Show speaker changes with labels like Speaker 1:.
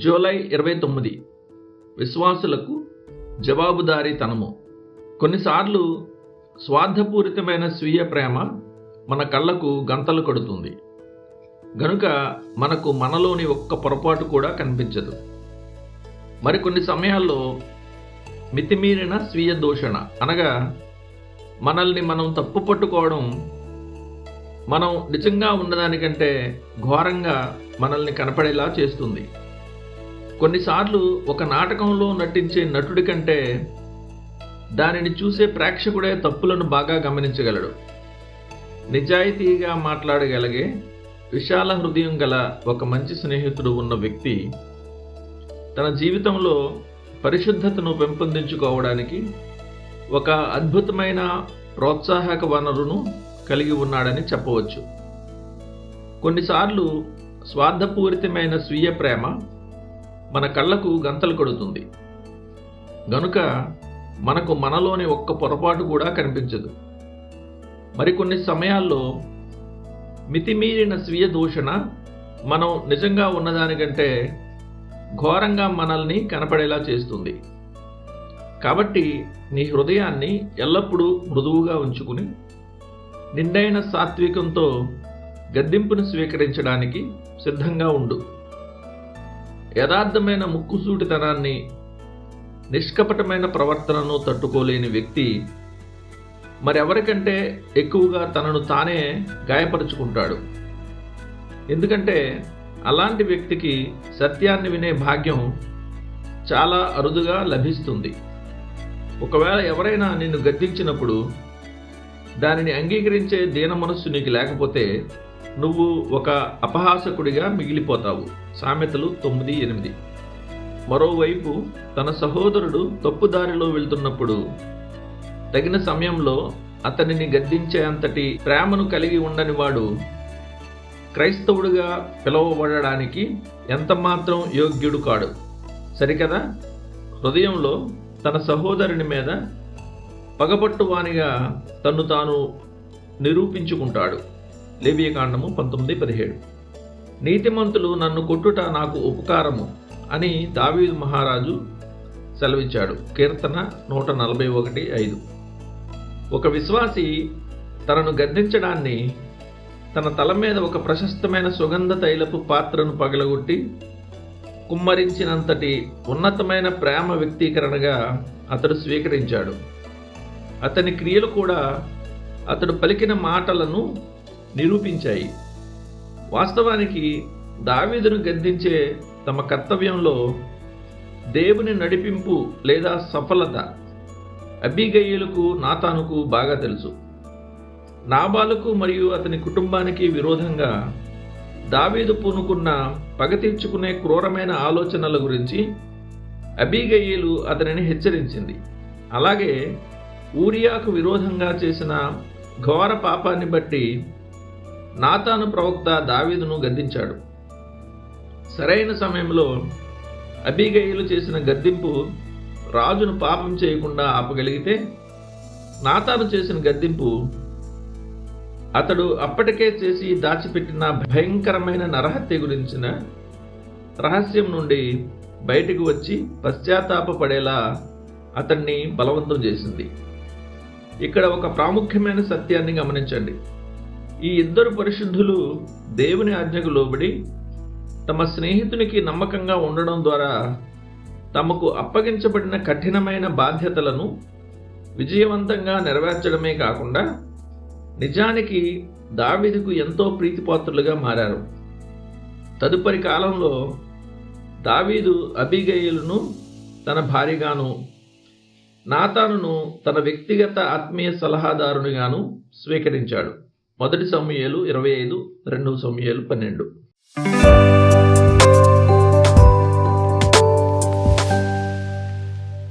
Speaker 1: July 29 విశ్వాసులకు జవాబుదారీతనము. కొన్నిసార్లు స్వార్థపూరితమైన స్వీయ ప్రేమ మన కళ్ళకు గంతలు కొడుతుంది. గనుక మనకు మనలోని ఒక్క పొరపాటు కూడా కనిపించదు. మరికొన్ని సమయాల్లో మితిమీరిన స్వీయ దూషణ, అనగా మనల్ని మనం తప్పు పట్టుకోవడం, మనం నిజంగా ఉన్నదానికంటే ఘోరంగా మనల్ని కనపడేలా చేస్తుంది. కొన్నిసార్లు ఒక నాటకంలో నటించే నటుడి కంటే దానిని చూసే ప్రేక్షకుడే తప్పులను బాగా గమనించగలడు. నిజాయితీగా మాట్లాడగలిగే విశాల హృదయం గల ఒక మంచి స్నేహితుడు ఉన్న వ్యక్తి తన జీవితంలో పరిశుద్ధతను పెంపొందించుకోవడానికి ఒక అద్భుతమైన ప్రోత్సాహక వనరును కలిగి ఉన్నాడని చెప్పవచ్చు. కొన్నిసార్లు స్వార్థపూరితమైన స్వీయ ప్రేమ మన కళ్ళకు గంతలు కొడుతుంది. గనుక మనకు మనలోని ఒక్క పొరపాటు కూడా కనిపించదు. మరికొన్ని సమయాల్లో మితిమీరిన స్వీయ దూషణ మనం నిజంగా ఉన్నదానికంటే ఘోరంగా మనల్ని కనపడేలా చేస్తుంది. కాబట్టి నీ హృదయాన్ని ఎల్లప్పుడూ మృదువుగా ఉంచుకుని నిండైన సాత్వికంతో గద్దింపును స్వీకరించడానికి సిద్ధంగా ఉండు. యథార్థమైన ముక్కుసూటితనాన్ని, నిష్కపటమైన ప్రవర్తనను తట్టుకోలేని వ్యక్తి మరెవరికంటే ఎక్కువగా తనను తానే గాయపరుచుకుంటాడు. ఎందుకంటే అలాంటి వ్యక్తికి సత్యాన్ని వినే భాగ్యం చాలా అరుదుగా లభిస్తుంది. ఒకవేళ ఎవరైనా నిన్ను గద్దించినప్పుడు దానిని అంగీకరించే దీన మనస్సు నీకు లేకపోతే నువ్వు ఒక అపహాసకుడిగా మిగిలిపోతావు. సామెతలు 9:8. మరోవైపు తన సహోదరుడు తప్పుదారిలో వెళ్తున్నప్పుడు తగిన సమయంలో అతనిని గద్దించే అంతటి ప్రేమను కలిగి ఉండని వాడు క్రైస్తవుడిగా పిలువబడడానికి ఎంతమాత్రం యోగ్యుడు కాడు. సరికదా? హృదయంలో తన సహోదరుని మీద పగబట్టువానిగా తన్ను తాను నిరూపించుకుంటాడు. లేవియకాండము 19:17. నీతిమంతులు నన్ను కొట్టుట నాకు ఉపకారము అని దావీదు మహారాజు సెలవిచ్చాడు. కీర్తన 141:5. ఒక విశ్వాసి తనను గద్దించడాన్ని తన తల మీద ఒక ప్రశస్తమైన సుగంధ తైలపు పాత్రను పగలగొట్టి కుమ్మరించినంతటి ఉన్నతమైన ప్రేమ వ్యక్తీకరణగా అతడు స్వీకరించాడు. అతని క్రియలు కూడా అతడు పలికిన మాటలను నిరూపించాయి. వాస్తవానికి దావీదును గద్దించే తమ కర్తవ్యంలో దేవుని నడిపింపు లేదా సఫలత అబీగయీలుకు, నాతానుకు బాగా తెలుసు. నాబాలుకు మరియు అతని కుటుంబానికి విరోధంగా దావీదు పూనుకున్న పగ తీర్చుకునే క్రూరమైన ఆలోచనల గురించి అబీగయీలు అతనిని హెచ్చరించింది. అలాగే ఊరియాకు విరోధంగా చేసిన ఘోర పాపాన్ని బట్టి నాతాను ప్రవక్త దావీదును గద్దించాడు. సరైన సమయంలో అబీగయీలు చేసిన గద్దింపు రాజును పాపం చేయకుండా ఆపగలిగితే, నాతాను చేసిన గద్దింపు అతడు అప్పటికే చేసి దాచిపెట్టిన భయంకరమైన నరహత్య గురించిన రహస్యం నుండి బయటకు వచ్చి పశ్చాత్తాపపడేలా అతన్ని బలవంతం చేసింది. ఇక్కడ ఒక ప్రాముఖ్యమైన సత్యాన్ని గమనించండి. ఈ ఇద్దరు పరిశుద్ధులు దేవుని ఆజ్ఞకు లోబడి తమ స్నేహితునికి నమ్మకంగా ఉండడం ద్వారా తమకు అప్పగించబడిన కఠినమైన బాధ్యతలను విజయవంతంగా నెరవేర్చడమే కాకుండా నిజానికి దావీదుకు ఎంతో ప్రీతిపాత్రులుగా మారారు. తదుపరి కాలంలో దావీదు అబీగయీలును తన భార్యగాను, నాతానును తన వ్యక్తిగత ఆత్మీయ సలహాదారునిగాను స్వీకరించాడు. 1 సమూయేలు 25, 2 సమూయేలు 12.